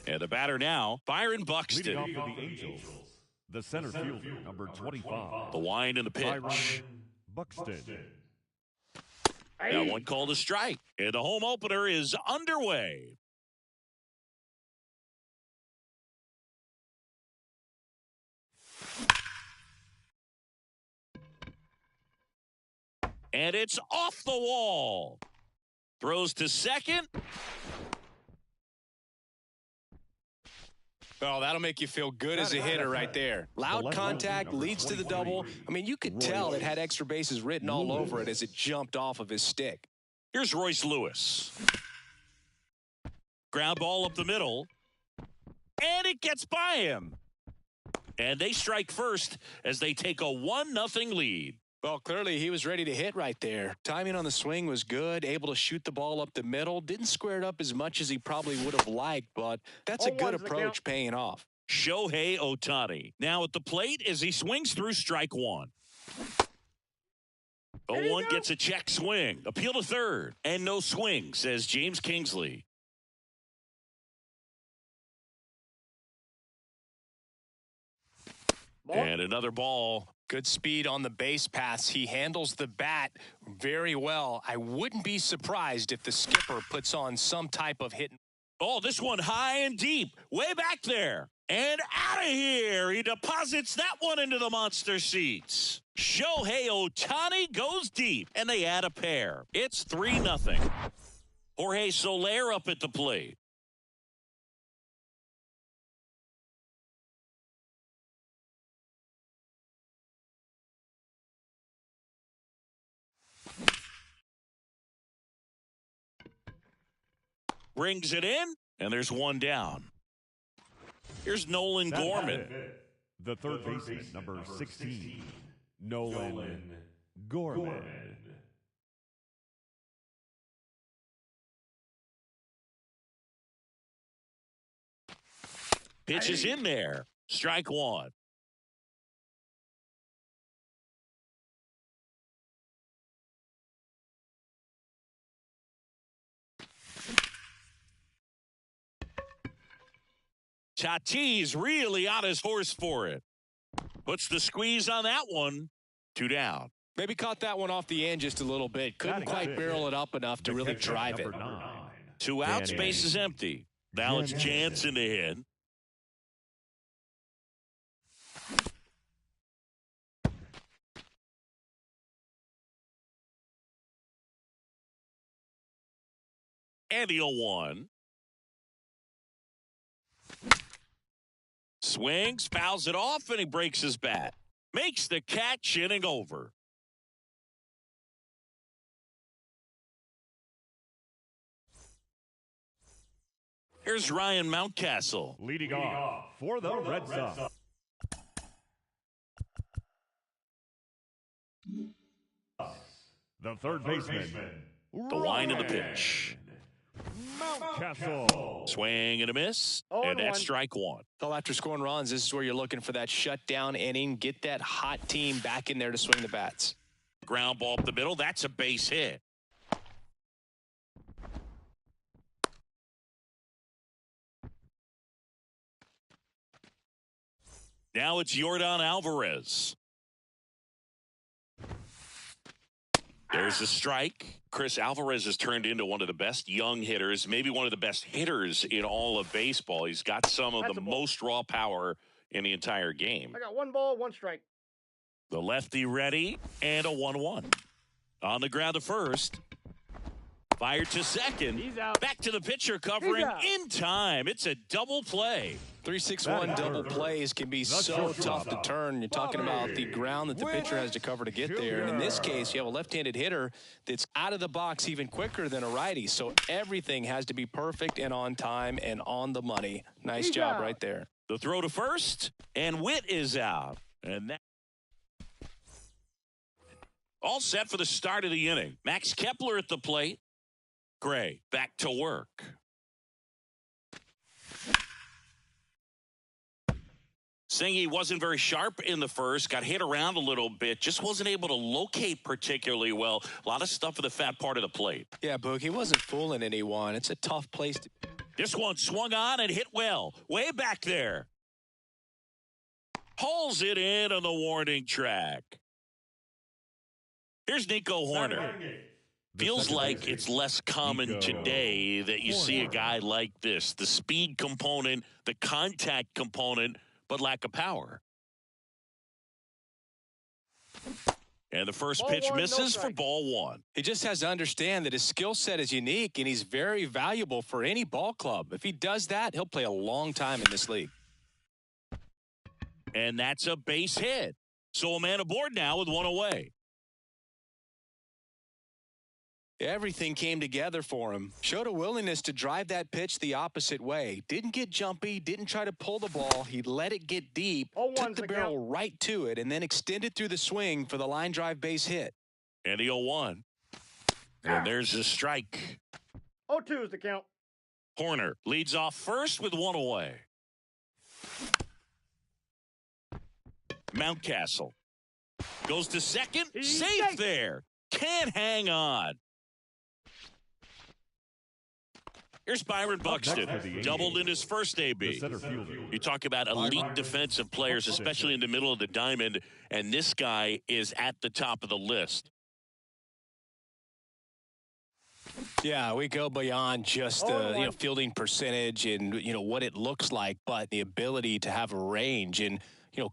And the batter now, Byron Buxton. Leading off for the Angels, the center fielder, number 25. The wind and the pitch. Byron Buxton. Now one called a strike. And the home opener is underway. And it's off the wall. Throws to second. Oh, that'll make you feel good as a hitter right there. Loud contact leads to the double. I mean, you could tell it had extra bases written all over it as it jumped off of his stick. Here's Royce Lewis. Ground ball up the middle. And it gets by him. And they strike first as they take a 1-0 lead. Well, clearly he was ready to hit right there. Timing on the swing was good, able to shoot the ball up the middle. Didn't square it up as much as he probably would have liked, but that's a good approach paying off. Shohei Ohtani now at the plate as he swings through strike one. 0-1 gets a check swing. Appeal to third. And no swing, says James Kingsley. And another ball. Good speed on the base pass. He handles the bat very well. I wouldn't be surprised if the skipper puts on some type of hit. Oh, this one high and deep, way back there. And out of here. He deposits that one into the monster seats. Shohei Ohtani goes deep, and they add a pair. It's 3-0. Jorge Soler up at the plate. Brings it in, and there's one down. Here's Nolan Gorman. The third baseman, number 16, Nolan Gorman. Pitch is in there. Strike one. Tatis really on his horse for it. Puts the squeeze on that one. 2 down. Maybe caught that one off the end just a little bit. Couldn't quite barrel it up enough to really drive it. 2 outs, base is empty. Now it's Jansen to hit. And the 0-1. Swings, fouls it off, and he breaks his bat. Makes the catch, inning over. Here's Ryan Mountcastle. Leading off for the Red Sox. The third baseman. The line of the pitch. Mountcastle. Swing and a miss, and that's strike one. Well, after scoring runs, this is where you're looking for that shutdown inning. Get that hot team back in there to swing the bats. Ground ball up the middle. That's a base hit. Now it's Yordan Alvarez. There's a strike. Chris, Alvarez has turned into one of the best young hitters, maybe one of the best hitters in all of baseball. He's got some of the most raw power in the entire game. I got 1 ball, 1 strike. The lefty ready, and a 1-1. On the ground to first. Fired to second. He's out. Back to the pitcher covering in time. It's a double play. 3-6-1 double plays can be so tough to turn. You're talking about the ground that the pitcher has to cover to get there. And in this case, you have a left-handed hitter that's out of the box even quicker than a righty. So everything has to be perfect and on time and on the money. Nice job right there. The throw to first, and Witt is out. And that all set for the start of the inning. Max Kepler at the plate. Gray back to work. Singy wasn't very sharp in the first, got hit around a little bit, just wasn't able to locate particularly well. A lot of stuff for the fat part of the plate. Yeah, Boog, he wasn't fooling anyone. It's a tough place to This one swung on and hit well. Way back there. Hauls it in on the warning track. Here's Nico Horner. Feels like it's less common today that you see a guy like this. The speed component, the contact component, but lack of power. And the first pitch misses for ball one. He just has to understand that his skill set is unique, and he's very valuable for any ball club. If he does that, he'll play a long time in this league. And that's a base hit. So a man aboard now with one away. Everything came together for him. Showed a willingness to drive that pitch the opposite way. Didn't get jumpy, didn't try to pull the ball. He let it get deep, took the barrel right to it, and then extended through the swing for the line drive base hit. And the 0-1. And there's a strike. 0-2 is the count. Horner leads off first with one away. Mountcastle goes to second. Safe there. Can't hang on. Here's Byron Buxton, doubled in his first AB. You talk about elite defensive players, especially in the middle of the diamond, and this guy is at the top of the list. Yeah, we go beyond just fielding percentage and what it looks like, but the ability to have a range and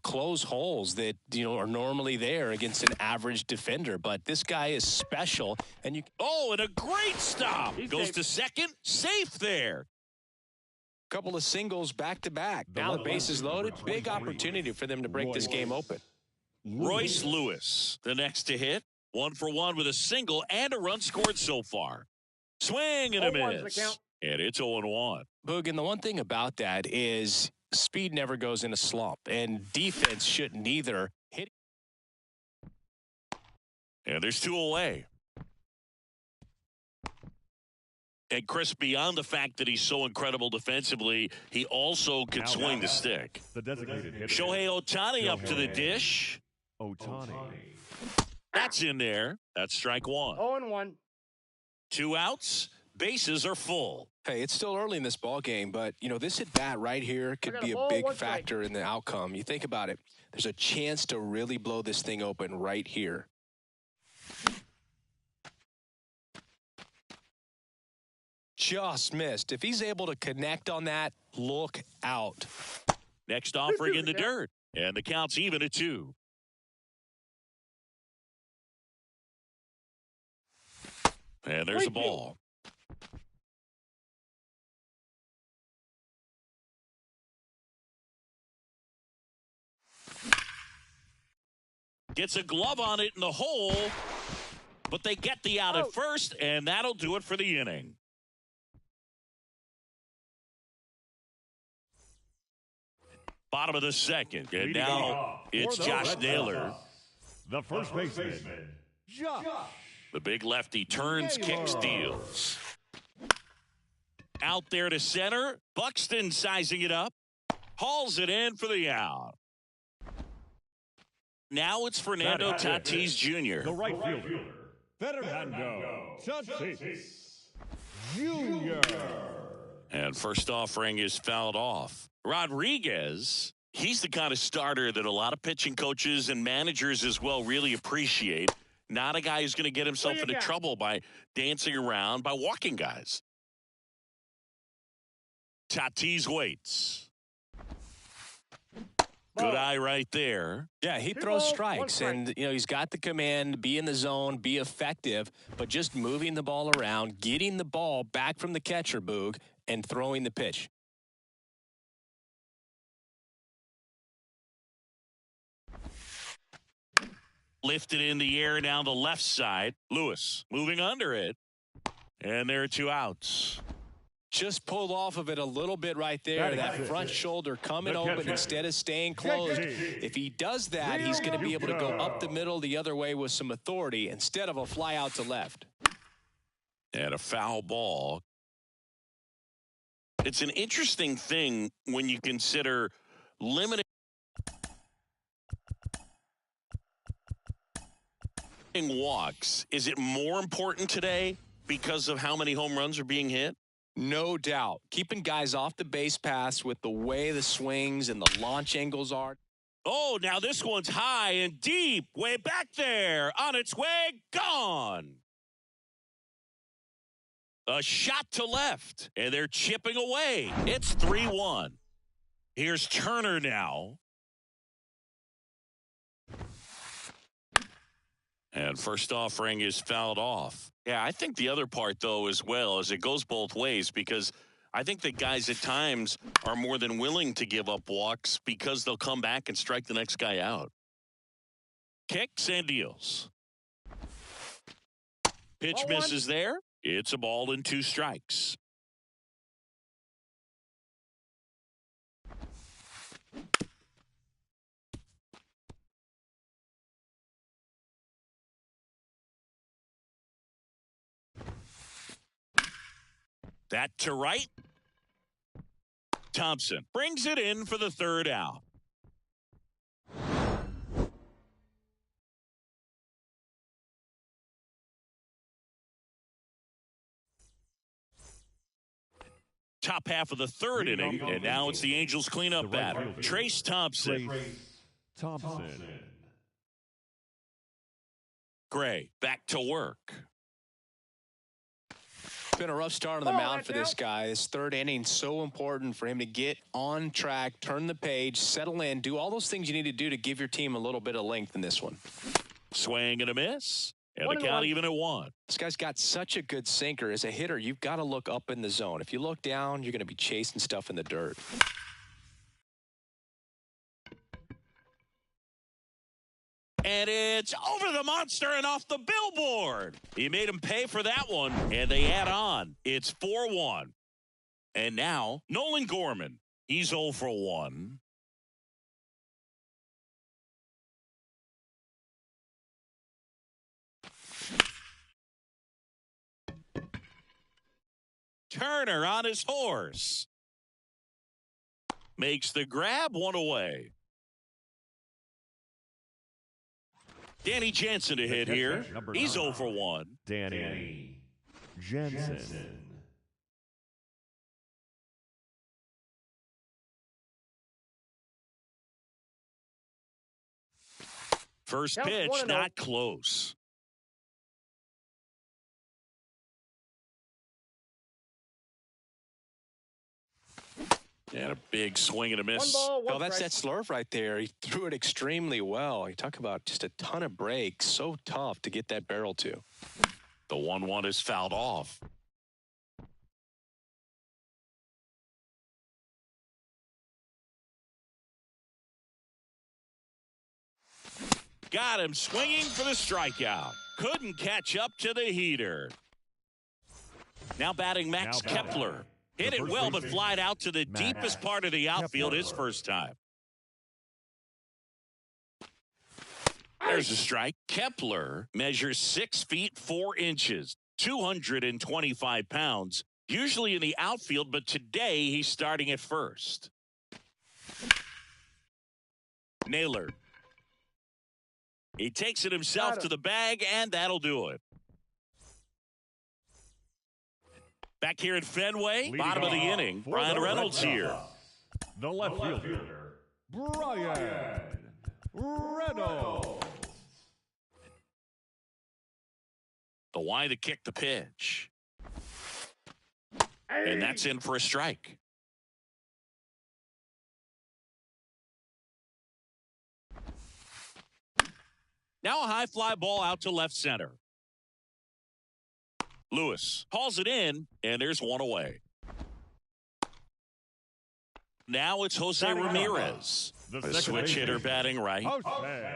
close holes that are normally there against an average defender. But this guy is special, and and a great stop. Goes to second, safe there. Couple of singles back to back. Now the base is loaded. Big opportunity for them to break this game open. Royce Lewis, the next to hit. 1 for 1 with a single and a run scored so far. Swing and a miss. And it's 0-1. Boog, and the one thing about that is speed never goes in a slump, and defense shouldn't either. And there's 2 away. And Chris, beyond the fact that he's so incredible defensively, he also can swing the stick. The designated hitter. Shohei Ohtani up to the dish. Ohtani. That's in there. That's strike 1. 0-1. 2 outs. Bases are full. Hey, it's still early in this ball game, but this at bat right here could be a big factor in the outcome. You think about it. There's a chance to really blow this thing open right here. Just missed. If he's able to connect on that, look out. Next offering in the dirt, and the count's even at 2. And there's a ball. Gets a glove on it in the hole, but they get the out at first, and that'll do it for the inning. Bottom of the second, and now it's Josh Naylor. The first baseman, Josh. The big lefty turns, kicks, deals. Out there to center. Buxton sizing it up. Hauls it in for the out. Now it's Fernando Tatis Jr. The right fielder, Fernando Tatis Jr. And first offering is fouled off. Rodriguez, he's the kind of starter that a lot of pitching coaches and managers as well really appreciate. Not a guy who's going to get himself into trouble by dancing around, by walking guys. Tatis waits. Good eye right there. Yeah, he throws strikes, and he's got the command, be in the zone, be effective, but just moving the ball around, getting the ball back from the catcher, Boog, and throwing the pitch. Lifted in the air down the left side. Lewis moving under it, and there are 2 outs. Just pulled off of it a little bit right there. That front shoulder coming open instead of staying closed. If he does that, he's going to be able to go up the middle the other way with some authority instead of a fly out to left. And a foul ball. It's an interesting thing when you consider limiting walks. Is it more important today because of how many home runs are being hit? No doubt. Keeping guys off the base paths with the way the swings and the launch angles are. Oh, now this one's high and deep, way back there, on its way, gone. A shot to left, and they're chipping away. It's 3-1. Here's Turner now. And first offering is fouled off. Yeah, I think the other part, though, as well, is it goes both ways because I think that guys at times are more than willing to give up walks because they'll come back and strike the next guy out. Kicks and deals. Pitch misses there. It's a ball and 2 strikes. That to right. Thompson brings it in for the 3rd out. Top half of the 3rd inning, and now it's the Angels cleanup batter, Trace Thompson. Gray back to work. It's been a rough start on the mound for this guy. This 3rd inning, so important for him to get on track, turn the page, settle in, do all those things you need to do to give your team a little bit of length in this one. Swing and a miss. And the count even at 1. This guy's got such a good sinker. As a hitter, you've got to look up in the zone. If you look down, you're going to be chasing stuff in the dirt. And it's over the monster and off the billboard. He made him pay for that one, and they add on. It's 4-1. And now, Nolan Gorman. He's 0 for 1. Turner on his horse. Makes the grab, 1 away. Danny Jansen to hit here. He's 0 for 1. Danny Jansen. First pitch, not close. And a big swing and a miss. Oh, that's that slurve right there. He threw it extremely well. You talk about just a ton of breaks. So tough to get that barrel to. The 1-1 is fouled off. Got him swinging for the strikeout. Couldn't catch up to the heater. Now batting Max Kepler. Hit it well, but flied out to the deepest part of the outfield his first time. There's a strike. Kepler measures 6 feet 4 inches, 225 pounds, usually in the outfield, but today he's starting at first. Naylor. He takes it himself to the bag, and that'll do it. Back here at Fenway, bottom of the inning, Brian Reynolds here. The left fielder, Brian Reynolds. The wind to kick the pitch. And that's in for a strike. Now a high fly ball out to left center. Lewis hauls it in, and there's 1 away. Now it's Jose Ramirez, the switch hitter batting right. Jose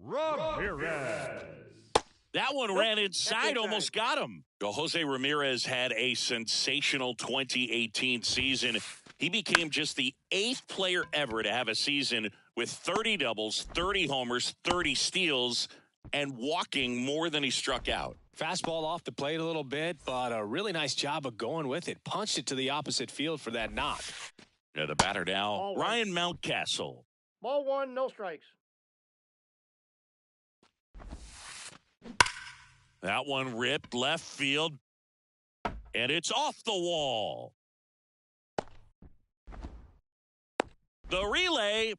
Ramirez. That one ran inside, almost got him. Jose Ramirez had a sensational 2018 season. He became just the 8th player ever to have a season with 30 doubles, 30 homers, 30 steals, and walking more than he struck out. Fastball off the plate a little bit, but a really nice job of going with it. Punched it to the opposite field for that knock. Yeah, the batter now, Ryan Mountcastle. Ball 1, no strikes. That one ripped left field. And it's off the wall. The relay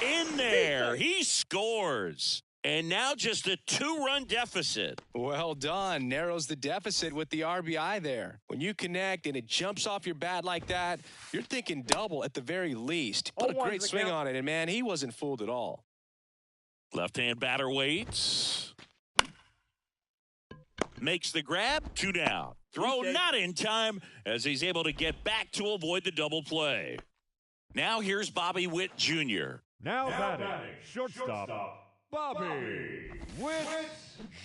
in there. He scores. And now just a 2-run deficit. Well done. Narrows the deficit with the RBI there. When you connect and it jumps off your bat like that, you're thinking double at the very least. Put a great swing on it, and, man, he wasn't fooled at all. Left-hand batter waits. Makes the grab. 2 down. Throw not in time as he's able to get back to avoid the double play. Now here's Bobby Witt Jr. Now batting, shortstop, Bobby Witt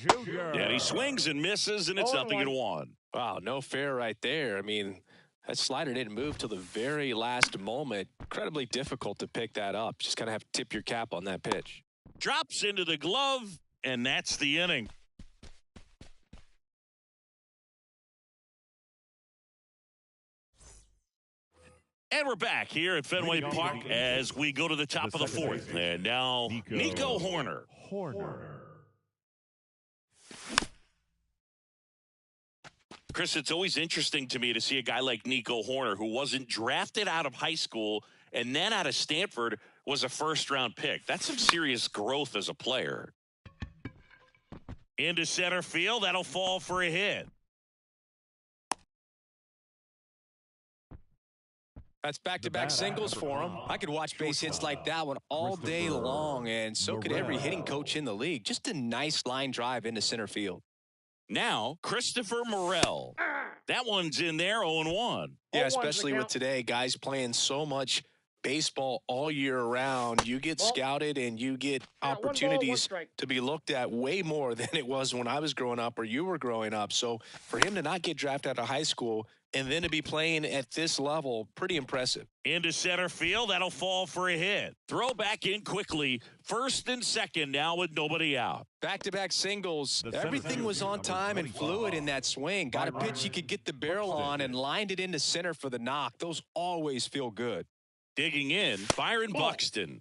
Jr. And he swings and misses, and it's 0-1. Wow, no fair right there. I mean, that slider didn't move till the very last moment. Incredibly difficult to pick that up. Just kind of have to tip your cap on that pitch. Drops into the glove, and that's the inning. And we're back here at Fenway Park as we go to the top of the 4th. And now Nico Hoerner. Chris, it's always interesting to me to see a guy like Nico Hoerner, who wasn't drafted out of high school and then out of Stanford was a first-round pick. That's some serious growth as a player. Into center field, that'll fall for a hit. That's back-to-back singles for him. I could watch base hits like that one all day long, and so could every hitting coach in the league. Just a nice line drive into center field. Now, Christopher Morel. That one's in there, 0-1. Yeah, especially with today, guys playing so much baseball all year round. You get scouted and you get opportunities to be looked at way more than it was when I was growing up or you were growing up. So for him to not get drafted out of high school and then to be playing at this level, pretty impressive. Into center field, that'll fall for a hit. Throw back in quickly. First and second now with nobody out. Back-to-back singles. Everything was on time and fluid in that swing. Got a pitch he could get the barrel on and lined it into center for the knock. Those always feel good. Digging in, Byron Buxton.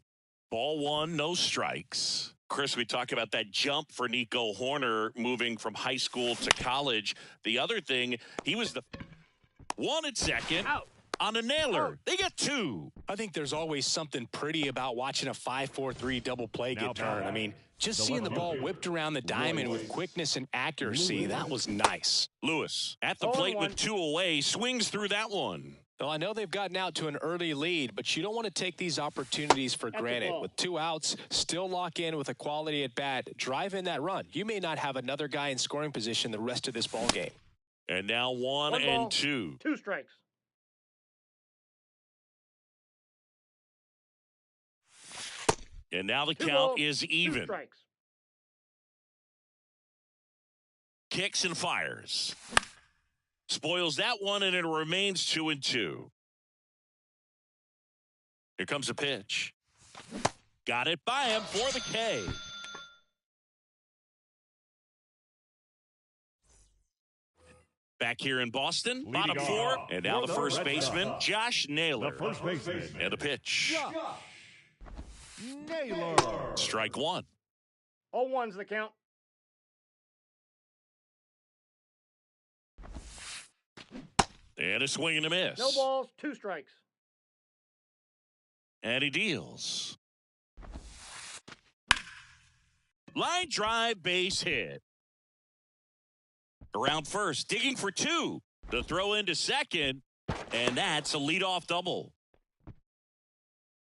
Ball 1, no strikes. Chris, we talk about that jump for Nico Hoerner moving from high school to college. The other thing, he was the 1 at second on a nailer. They got 2. I think there's always something pretty about watching a 5-4-3 double play get turned. I mean, just seeing the ball whipped around the diamond with quickness and accuracy, that was nice. Lewis at the plate with 2 away, swings through that one. Well, I know they've gotten out to an early lead, but you don't want to take these opportunities for granted. With 2 outs, still lock in with a quality at bat, drive in that run. You may not have another guy in scoring position the rest of this ball game. And now 1 and 2. 2 strikes. And now the count is even. 2 strikes. Kicks and fires. Spoils that one, and it remains 2 and 2. Here comes a pitch. Got it by him for the K. Back here in Boston, bottom 4, and now the first baseman, Josh Naylor. The first baseman. And a pitch. Naylor. Strike 1. 0-1's the count. And a swing and a miss. No balls, 2 strikes. And he deals. Line drive, base hit. Around first, digging for 2. The throw into second, and that's a leadoff double.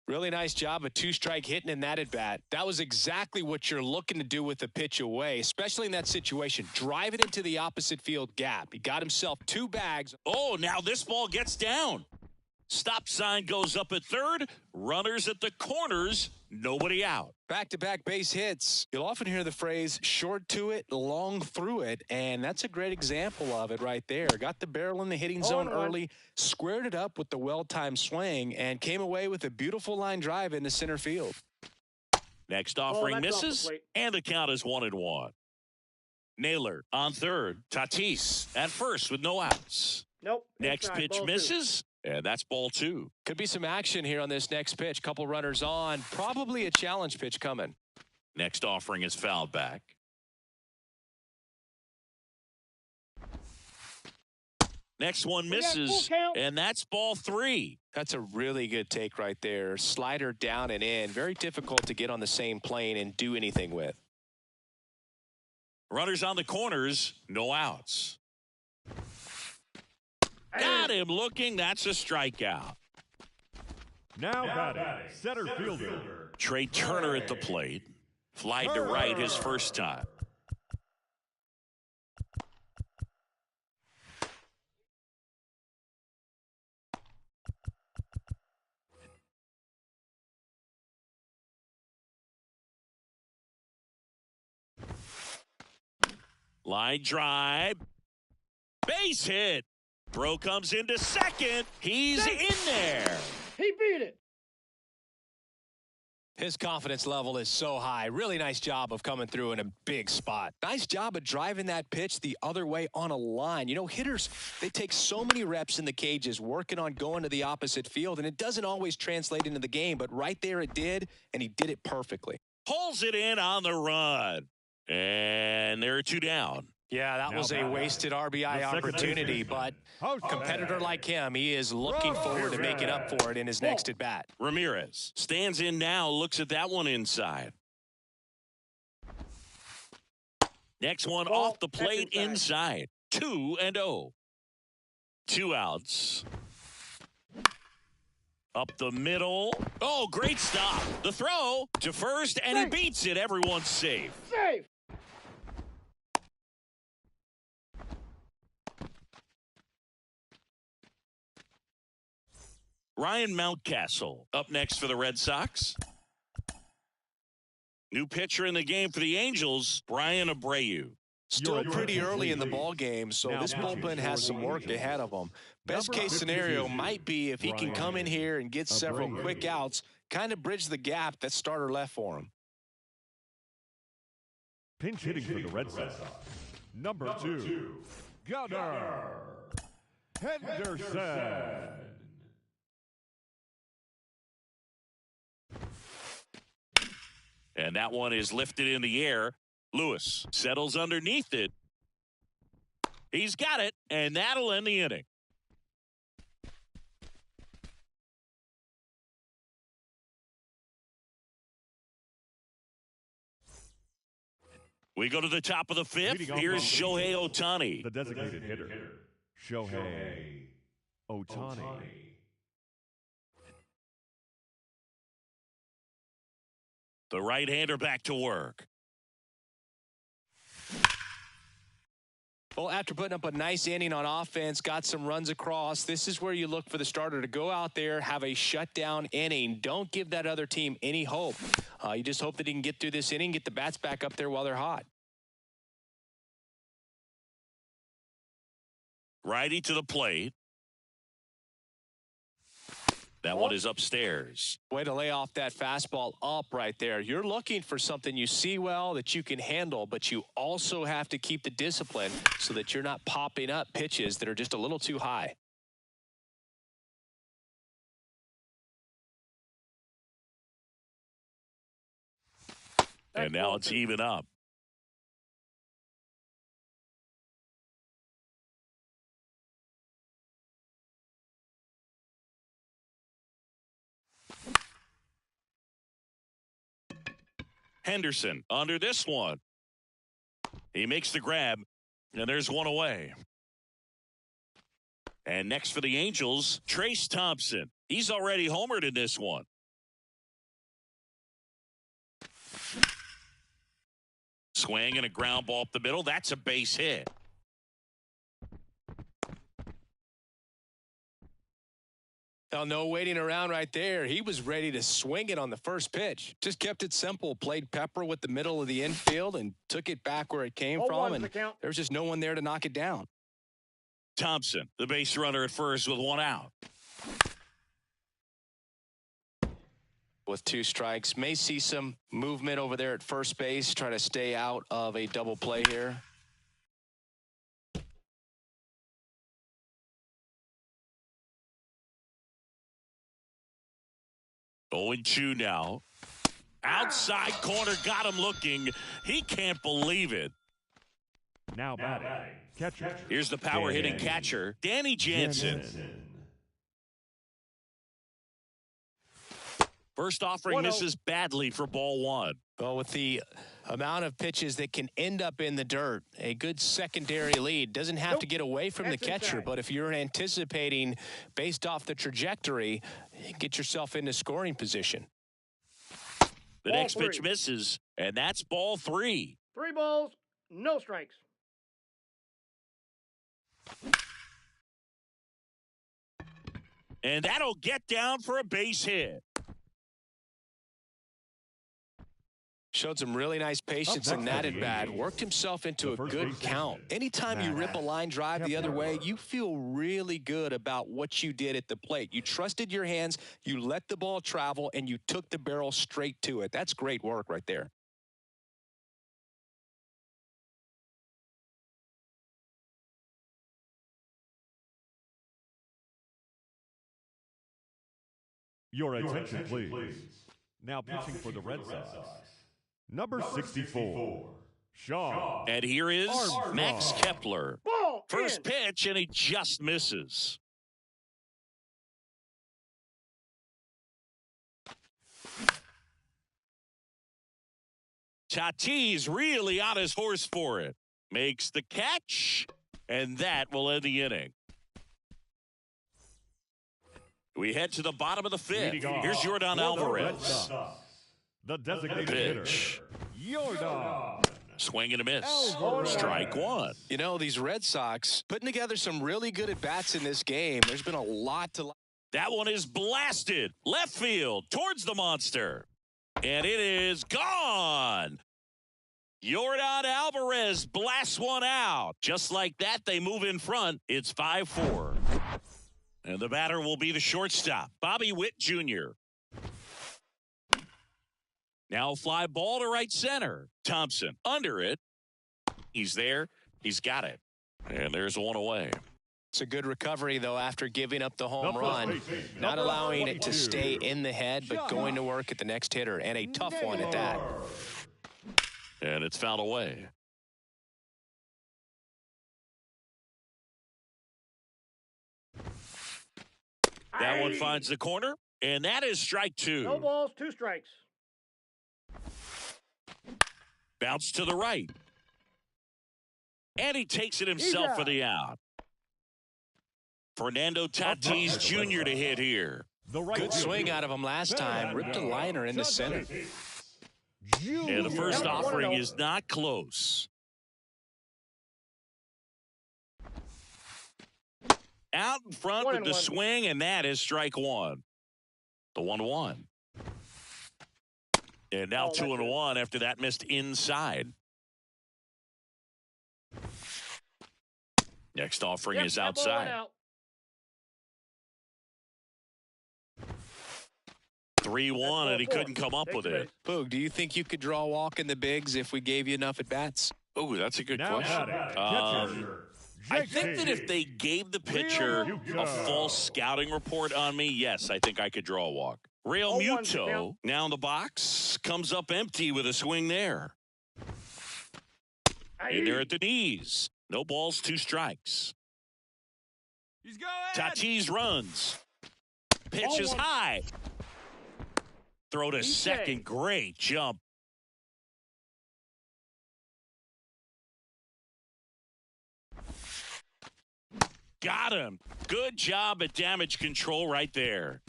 Really nice job of 2-strike hitting in that at bat. That was exactly what you're looking to do with the pitch away, especially in that situation. Drive it into the opposite field gap. He got himself 2 bags. Oh, now this ball gets down. Stop sign goes up at third. Runners at the corners. Nobody out. Back-to-back base hits. You'll often hear the phrase short to it, long through it, and that's a great example of it right there. Got the barrel in the hitting zone early, squared it up with the well-timed swing, and came away with a beautiful line drive into center field. Next offering misses, and the count is 1 and 1. Naylor on third. Tatis at first with no outs. Nope. Next pitch misses. And that's ball 2. Could be some action here on this next pitch. Couple runners on. Probably a challenge pitch coming. Next offering is fouled back. Next one We got full misses, count. and that's ball 3. That's a really good take right there. Slider down and in. Very difficult to get on the same plane and do anything with. Runners on the corners, no outs. Got him looking. That's a strikeout. Now batting, center fielder. Trey Turner at the plate. Fly to right his first time. Line drive. Base hit. Throw comes into second. He's in there. He beat it. His confidence level is so high. Really nice job of coming through in a big spot. Nice job of driving that pitch the other way on a line. You know, hitters, they take so many reps in the cages working on going to the opposite field, and it doesn't always translate into the game, but right there it did, and he did it perfectly. Pulls it in on the run. And there are 2 down. Yeah, that was a wasted RBI opportunity, but a competitor like him, he is looking forward to making up for it in his next at-bat. Ramirez stands in now, looks at that one inside. Next one off the plate inside. 2-0. 2 outs. Up the middle. Oh, great stop. The throw to first, and he beats it. Everyone's safe. Safe. Ryan Mountcastle up next for the Red Sox. New pitcher in the game for the Angels, Brian Abreu. Still pretty early in the ball game, so this bullpen has some work ahead of them. Best case scenario might be if he can come in here and get several quick outs, kind of bridge the gap that starter left for him. Pinch hitting for the Red Sox. Number 2, Gunnar Henderson. And that one is lifted in the air. Lewis settles underneath it. He's got it, and that'll end the inning. We go to the top of the 5th. Here's Shohei Ohtani. The designated hitter, Shohei Ohtani. The right-hander back to work. Well, after putting up a nice inning on offense, got some runs across, this is where you look for the starter to go out there, have a shutdown inning. Don't give that other team any hope. You just hope that he can get through this inning, get the bats back up there while they're hot. Righty to the plate. That one is upstairs. Way to lay off that fastball up right there. You're looking for something you see well that you can handle, but you also have to keep the discipline so that you're not popping up pitches that are just a little too high. And now it's even up. Henderson under this one. He makes the grab, and there's one away. And next for the Angels, Trace Thompson. He's already homered in this one. Swing and a ground ball up the middle. That's a base hit. Now, no waiting around right there. He was ready to swing it on the first pitch. Just kept it simple. Played pepper with the middle of the infield and took it back where it came from. And there's just no one there to knock it down. Thompson, the base runner at first with 1 out. With 2 strikes. May see some movement over there at first base. Try to stay out of a double play here. 0-2 now. Outside corner, got him looking. He can't believe it. Now batting, catcher. Here's the power hitting Danny catcher, Danny Jansen. Here's the power hitting catcher, Danny Jansen. First offering 1-0. misses badly for ball one. Well, with the amount of pitches that can end up in the dirt, a good secondary lead doesn't have to get away from the That's catcher, inside. but if you're anticipating based off the trajectory, get yourself into scoring position. The Ball next pitch three. misses, and that's ball three. 3 balls, no strikes. And that'll get down for a base hit. Showed some really nice patience Up in next that at the at bat. eighth, Worked himself into the a first good base count. baseman, Anytime you rip a Matt line drive the other way, Kepler. you feel really good about what you did at the plate. You trusted your hands, you let the ball travel, and you took the barrel straight to it. That's great work right there. Your attention, please. Now pitching for the Red Sox. Number 64, Sean. And here is Armstrong. Max Kepler. Ball First in. pitch, and he just misses. Tatis really on his horse for it. Makes the catch, and that will end the inning. We head to the bottom of the fifth. Leading off Here's Jordan for the Red Alvarez. Sox, the designated Pitch. hitter, Jordan. Swing and a miss. Alvarez. Strike one. You know, these Red Sox putting together some really good at-bats in this game. There's been a lot to like. That one is blasted. Left field towards the monster. And it is gone. Jordan Alvarez blasts one out. Just like that, they move in front. It's 5-4. And the batter will be the shortstop, Bobby Witt Jr. Now fly ball to right center. Thompson under it. He's there. He's got it. And there's one away. It's a good recovery, though, after giving up the home The run. first baseman, Not number allowing it to 22, stay in the head, but going to work at the next hitter. And a tough one at that. And it's fouled away. That one Aye. finds the corner, and that is strike two. No balls, 2 strikes. Bounce to the right. And he takes it himself out. for the out. Fernando Tatis Jr. to hit here. The right Good fielder, swing out of him last time. Ripped a liner into center. And the first Junior. offering is not close. Out in front with the 1-1. swing, and that is strike one. The 1-1. And now Oh, that's 2-1 after that missed inside. Next offering Yep, is that ball went outside. out. 3-1, and he That's ball couldn't four. come up Takes with it. base. Boog, do you think you could draw a walk in the bigs if we gave you enough at-bats? Oh, that's a good Now question. batting, catcher, I think that if they gave the pitcher Muto. a false scouting report on me, yes, I think I could draw a walk. Real 0-1 to Muto count. now in the box, comes up empty with a swing there. In there Aye. at the knees. No balls, 2 strikes. He's going. Tatis runs. Pitch is 0-1. high. Throw to Easy. second. Great jump. Got him. Good job at damage control right there.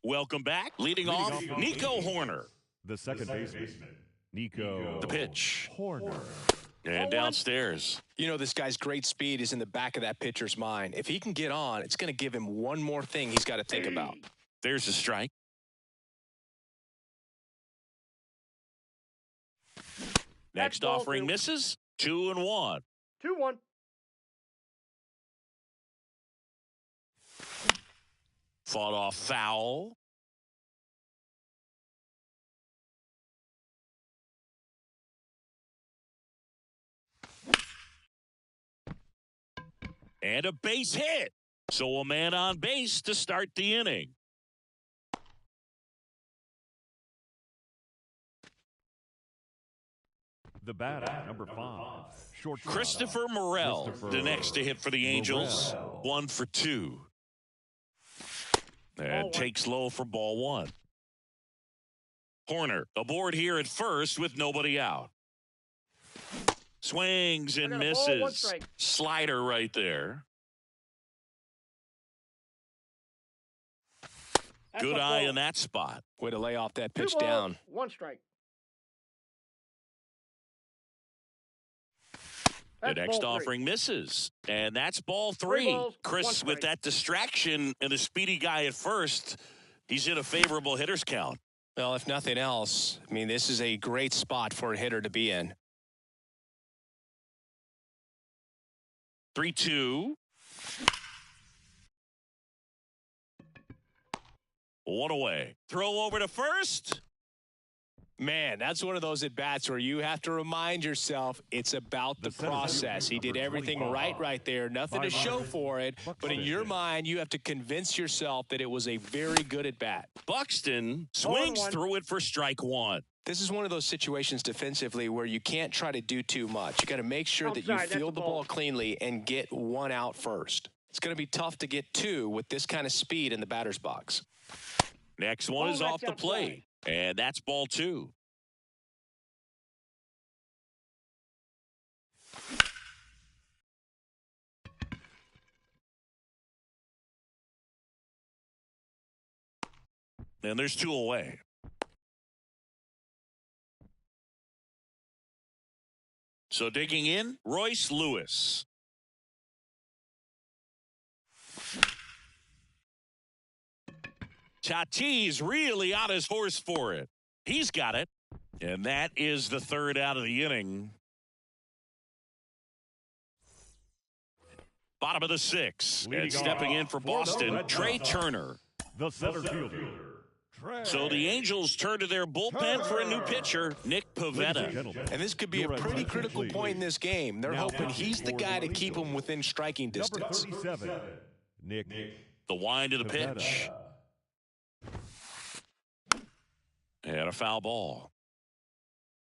Welcome back. Leading off, Nico Horner. The second baseman, Nico. The pitch. Horner. And downstairs. You know, this guy's great speed is in the back of that pitcher's mind. If he can get on, it's going to give him one more thing he's got to think about. There's a strike. Next ball offering 2. misses. 2-1. 2-1. Fought off foul. And a base hit. So a man on base to start the inning. The batter, number 5, shortstop. Christopher Morel, the next to hit for the Angels. Morel. 1 for 2. And takes low for ball 1. Horner aboard here at first with nobody out. Swings and misses. Slider right there. Good eye in that spot. Way to lay off that pitch 2 balls, down. 1 strike. The That's next ball 3. offering misses. And that's ball 3 3. balls, 1 Chris, strike. with that distraction and a speedy guy at first, he's in a favorable hitter's count. Well, if nothing else, I mean, this is a great spot for a hitter to be in. 3-2. 1 away. Throw over to first. Man, that's one of those at-bats where you have to remind yourself it's about the process. He did everything right there. Nothing to show for it. But in your mind, you have to convince yourself that it was a very good at-bat. Buxton swings through it for strike 1. This is one of those situations defensively where you can't try to do too much. You got to make sure that you field the ball cleanly and get 1 out first. It's going to be tough to get 2 with this kind of speed in the batter's box. Next one is off the plate. And that's ball 2. And there's 2 away. So digging in, Royce Lewis. Tatis really on his horse for it. He's got it. And that is the 3rd out of the inning. Bottom of the 6th. And stepping in for Boston, Trey Turner. The center fielder. So the Angels turn to their bullpen for a new pitcher, Nick Pivetta. And this could be a pretty critical point in this game. They're hoping he's the guy to keep them within striking distance. Number 37, Nick. The wind of the pitch. And a foul ball.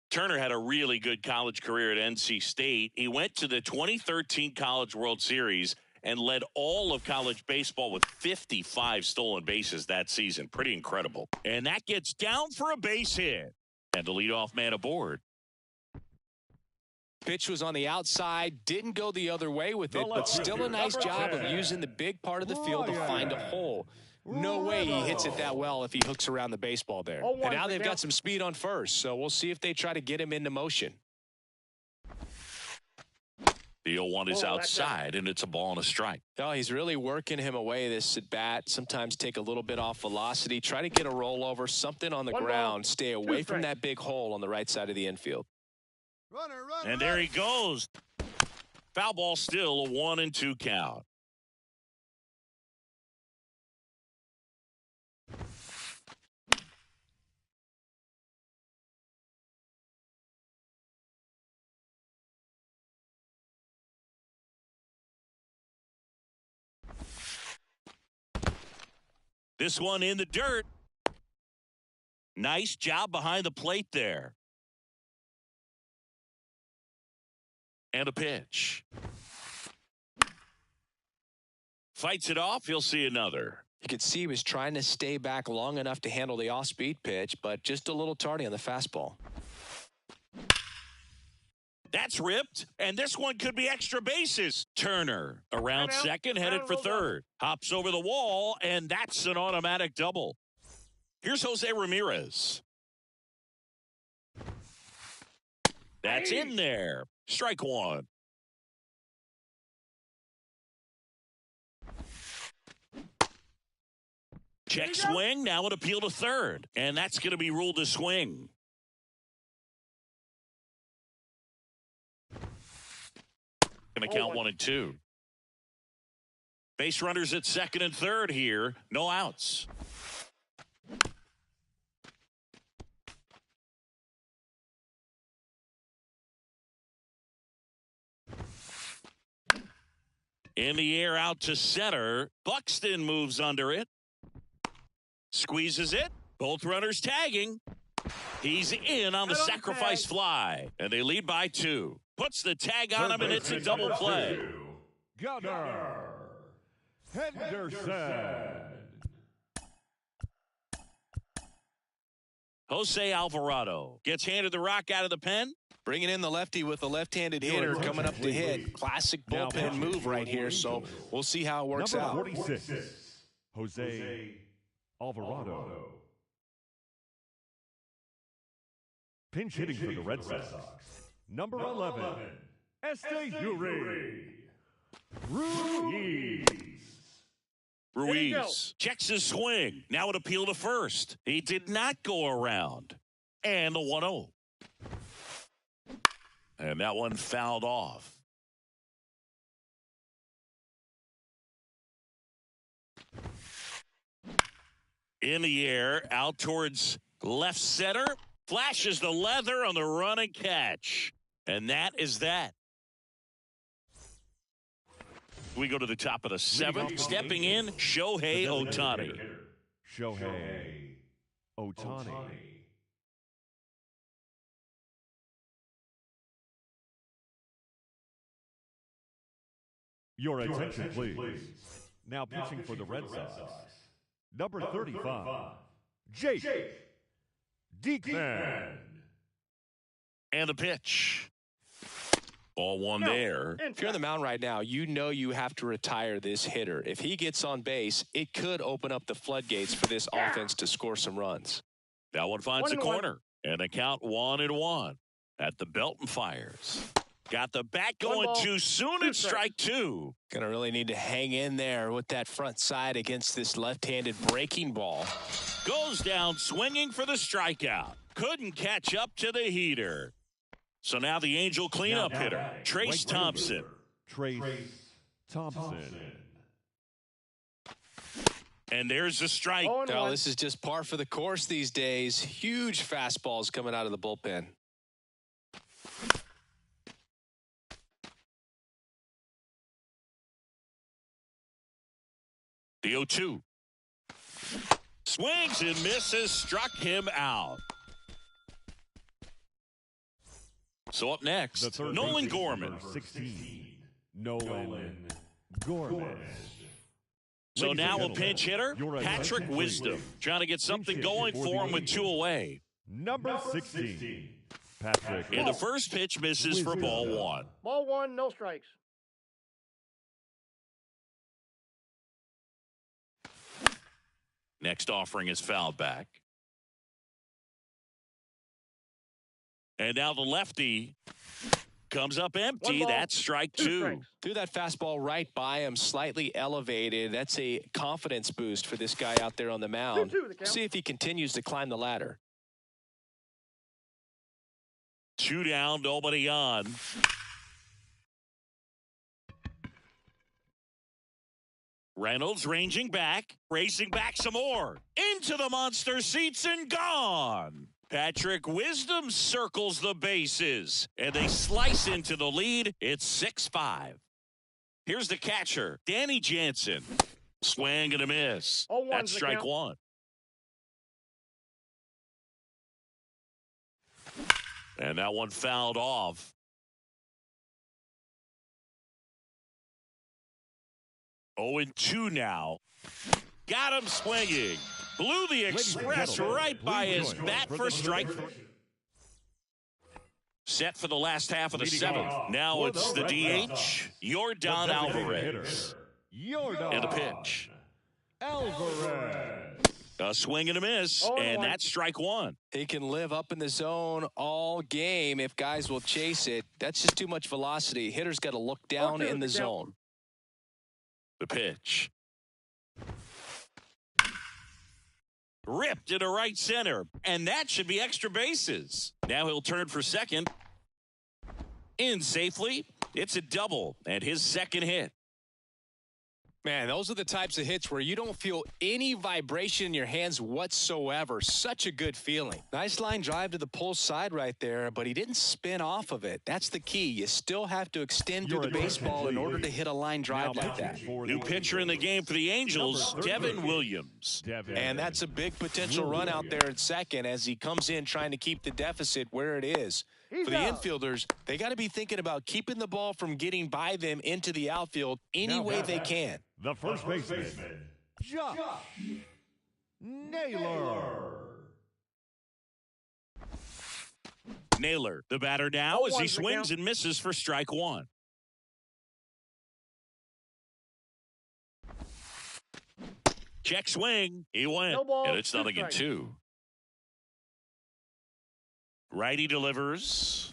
Turner had a really good college career at NC State. He went to the 2013 College World Series and led all of college baseball with 55 stolen bases that season. Pretty incredible. And that gets down for a base hit. And the leadoff man aboard. Pitch was on the outside, didn't go the other way with it, but still a nice job of using the big part of the field to find a hole. No way he hits it that well if he hooks around the baseball there. And now they've got some speed on first, so we'll see if they try to get him into motion. The 0-1 is outside, and it's a ball and a strike. Oh, he's really working him away, this at bat. Sometimes take a little bit off velocity, try to get a rollover, something on the ground, stay away from that big hole on the right side of the infield. And there he goes. Foul ball, still a 1-2 count. This one in the dirt. Nice job behind the plate there. And a pitch. Fights it off. He'll see another. You could see he was trying to stay back long enough to handle the off-speed pitch, but just a little tardy on the fastball. That's ripped, and this one could be extra bases. Turner around second, headed for third. Hops over the wall, and that's an automatic double. Here's Jose Ramirez. That's in there. Strike 1. Check swing, now an appeal to third, and that's going to be ruled a swing. Going to count 1 and 2. Base runners at second and third here. No outs. In the air out to center. Buxton moves under it. Squeezes it. Both runners tagging. He's in on the sacrifice fly, and they lead by 2. Puts the tag on him, and it's a double play. Gunnar Henderson. Jose Alvarado gets handed the rock out of the pen. Bringing in the lefty with a left-handed hitter coming up to hit. Classic bullpen move right here, so we'll see how it works out. Number 46, Jose Alvarado. Pinch hitting for the Red Sox. Number 11, Esteury Ruiz checks his swing. Now an appeal to first. He did not go around. And the 1-0. And that one fouled off. In the air, out towards left center. Flashes the leather on the run and catch. And that is that. We go to the top of the 7th. Stepping in, Shohei Ohtani. Shohei Ohtani. Your attention, please. Now pitching for the Red Sox. Number 35, Jake Diekman. And the pitch. Ball 1 there. If you're on the mound right now, you know you have to retire this hitter. If he gets on base, it could open up the floodgates for this offense to score some runs. That one finds the corner. And the count 1-1 at the Belton Fires. Got the bat going too soon at strike 2. Gonna really need to hang in there with that front side against this left-handed breaking ball. Goes down swinging for the strikeout. Couldn't catch up to the heater. So now the Angel cleanup hitter, Trace Thompson. Trace Thompson. And there's the strike. Oh, this is just par for the course these days. Huge fastballs coming out of the bullpen. The 0-2. Swings and misses, struck him out. So up next, Nolan Gorman. 16, Nolan Gorman. So now a pinch hitter, Patrick Wisdom, trying to get something going for him with 2 away. Number 16, Patrick. And the first pitch misses for ball 1. Ball 1, no strikes. Next offering is fouled back. And now the lefty comes up empty. That's strike 2. Threw that fastball right by him, slightly elevated. That's a confidence boost for this guy out there on the mound. See if he continues to climb the ladder. 2 down, nobody on. Reynolds ranging back, racing back some more. Into the monster seats and gone. Patrick Wisdom circles the bases, and they slice into the lead. It's 6-5. Here's the catcher, Danny Jansen. Swing and a miss. That's strike 1. And that one fouled off. 0-2 now. Got him swinging. Blew the express right by his bat for strike. Set for the last half of the 7th. Now it's the DH, Yordan Alvarez. And the pitch. Alvarez. A swing and a miss, and that's strike 1. He can live up in the zone all game if guys will chase it. That's just too much velocity. Hitter's got to look down in the zone. The pitch. Ripped into right center, and that should be extra bases. Now he'll turn for second. In safely. It's a double and his second hit. Man, those are the types of hits where you don't feel any vibration in your hands whatsoever. Such a good feeling. Nice line drive to the pull side right there, but he didn't spin off of it. That's the key. You still have to extend through the baseball in order to hit a line drive like that. New pitcher in the game for the Angels, Devin Williams. And that's a big potential run out there at second as he comes in trying to keep the deficit where it is. For the infielders, they got to be thinking about keeping the ball from getting by them into the outfield any way they can. The first baseman, Josh Naylor. Naylor, the batter now as he swings and misses for strike one. Check swing. He went. No ball, And it's 2 0-2. strikes. Righty delivers.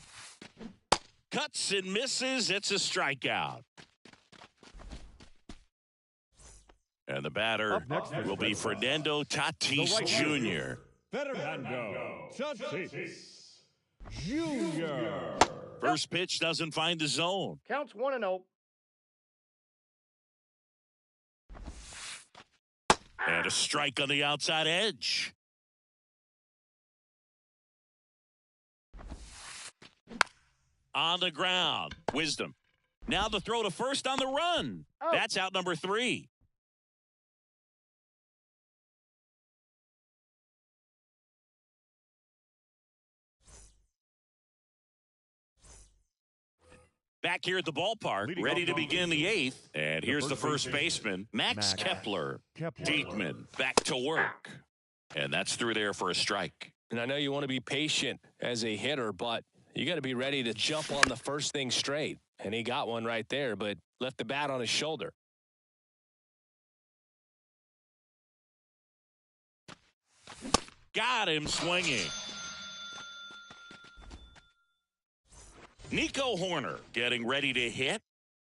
Cuts and misses. It's a strikeout. And the batter will be Fernando Tatis Jr. Fernando Tatis Jr. First pitch doesn't find the zone. Counts 1-0. And a strike on the outside edge. On the ground. Wisdom. Now the throw to first on the run. Oh. That's out number 3. Back here at the ballpark, ready to begin the 8th. And here's the first baseman, Max Kepler. Diekman back to work. And that's through there for a strike. And I know you want to be patient as a hitter, but you got to be ready to jump on the first thing straight. And he got one right there, but left the bat on his shoulder. Got him swinging. Nico Horner getting ready to hit.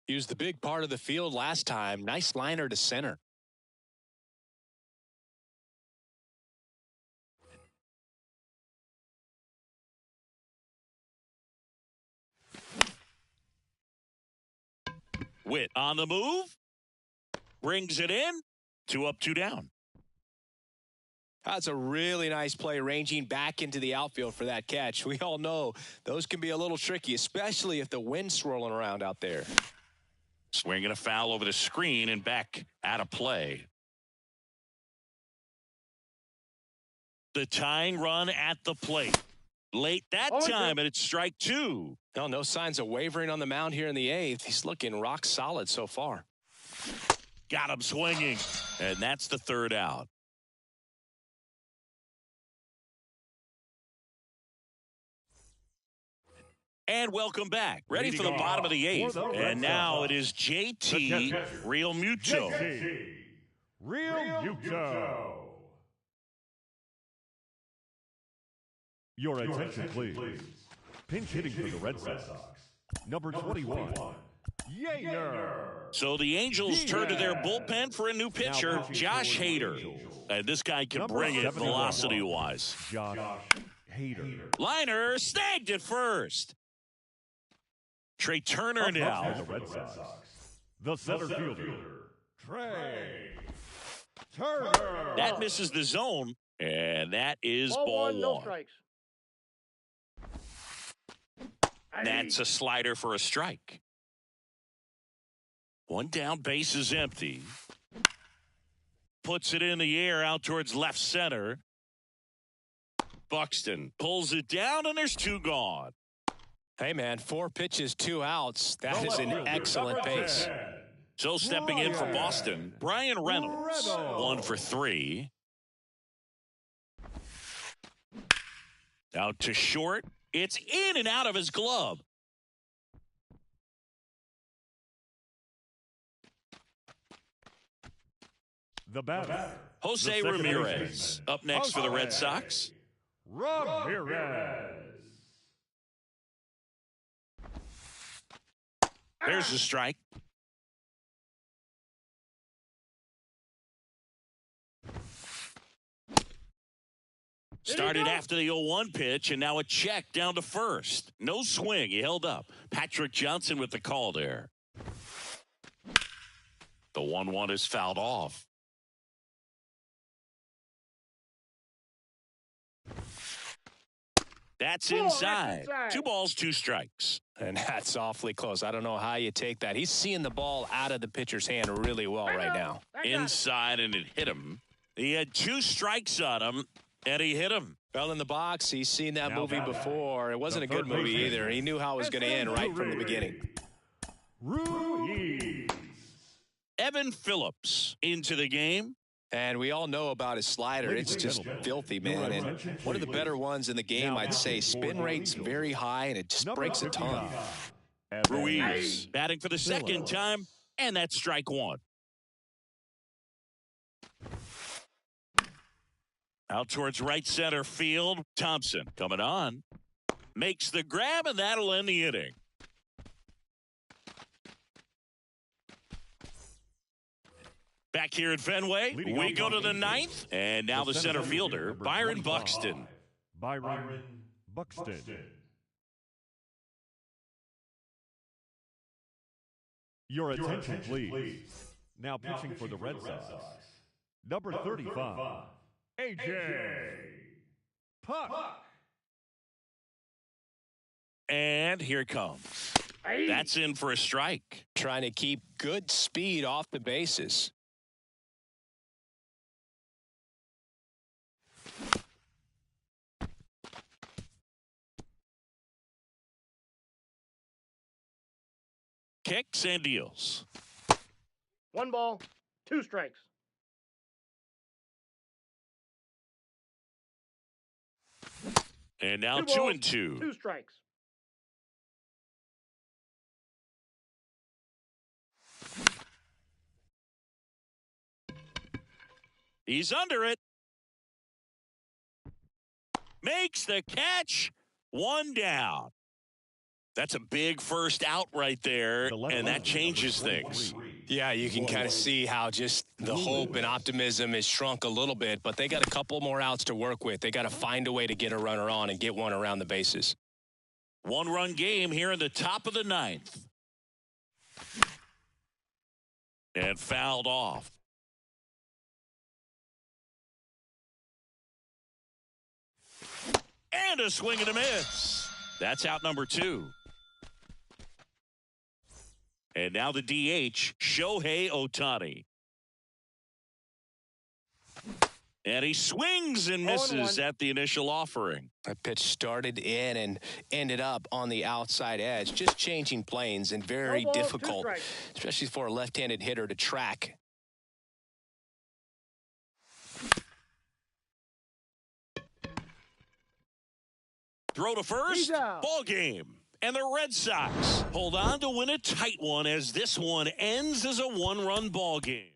Used the big part of the field last time. Nice liner to center. Witt on the move. Brings it in. 2 up, 2 down. That's a really nice play, ranging back into the outfield for that catch. We all know those can be a little tricky, especially if the wind's swirling around out there. Swinging a foul over the screen and back out of play. The tying run at the plate. Late that time, and it's strike 2. No signs of wavering on the mound here in the 8th. He's looking rock solid so far. Got him swinging, and that's the 3rd out. And welcome back. Ready for the bottom of the 8th. And now it is JT Realmuto. Realmuto. Your attention, please. Pinch hitting for the Red Sox. Number 21, Yainer. So the Angels turn to their bullpen for a new pitcher, Josh Hader. And this guy can bring it velocity-wise. Josh Hader. Liner snagged it first. Trey Turner now. The Red Sox. The center fielder, Trey Turner. That misses the zone, and that is Ball ball 1, no 1. strikes. That's a slider for a strike. 1 down, base is empty. Puts it in the air out towards left center. Buxton pulls it down, and there's 2 gone. Hey, man, 4 pitches, 2 outs. That is an excellent pace. So stepping in for Boston, Brian Reynolds. 1 for 3. Out to short. It's in and out of his glove. The batter, Jose the Ramirez up next for the Red Sox. Ramirez. There's the strike. Started after the 0-1 pitch, and now a check down to first. No swing. He held up. Patrick Johnson with the call there. The The 1-1 is fouled off. That's inside. 2 balls, 2 strikes. And that's awfully close. I don't know how you take that. He's seeing the ball out of the pitcher's hand really well right now. Inside, and it hit him. He had 2 strikes on him, and he hit him. Well, in the box, he's seen that movie before. It wasn't a good movie either. He knew how it was going to end right from the beginning. Ruiz. Evan Phillips into the game. And we all know about his slider. It's just filthy, man. And one of the better ones in the game, I'd say. Spin rate's very high, and it just breaks a ton. Ruiz batting for the second time, and that's strike 1. Out towards right center field. Thompson coming on. Makes the grab, and that'll end the inning. Back here at Fenway, we go to the 9th, and now the center fielder, Byron Buxton. Byron Buxton. Your attention, please. Now pitching for the Red Sox, number 35, A.J. Puk. And here it comes. That's in for a strike. Trying to keep good speed off the bases. Kicks and deals. 1 ball, 2 strikes. And now 2 2 balls, and 2. 2 strikes. He's under it. Makes the catch. 1 down. That's a big first out right there, and that changes things. Yeah, you can kind of see how just the hope and optimism is shrunk a little bit, but they got a couple more outs to work with. They got to find a way to get a runner on and get one around the bases. 1-run game here in the top of the 9th. And fouled off. And a swing and a miss. That's out number 2. And now the DH, Shohei Ohtani. And he swings and misses at the initial offering. That pitch started in and ended up on the outside edge, just changing planes and very difficult, especially for a left-handed hitter to track. Throw to first, ball game. And the Red Sox hold on to win a tight one as this one ends as a 1-run ball game.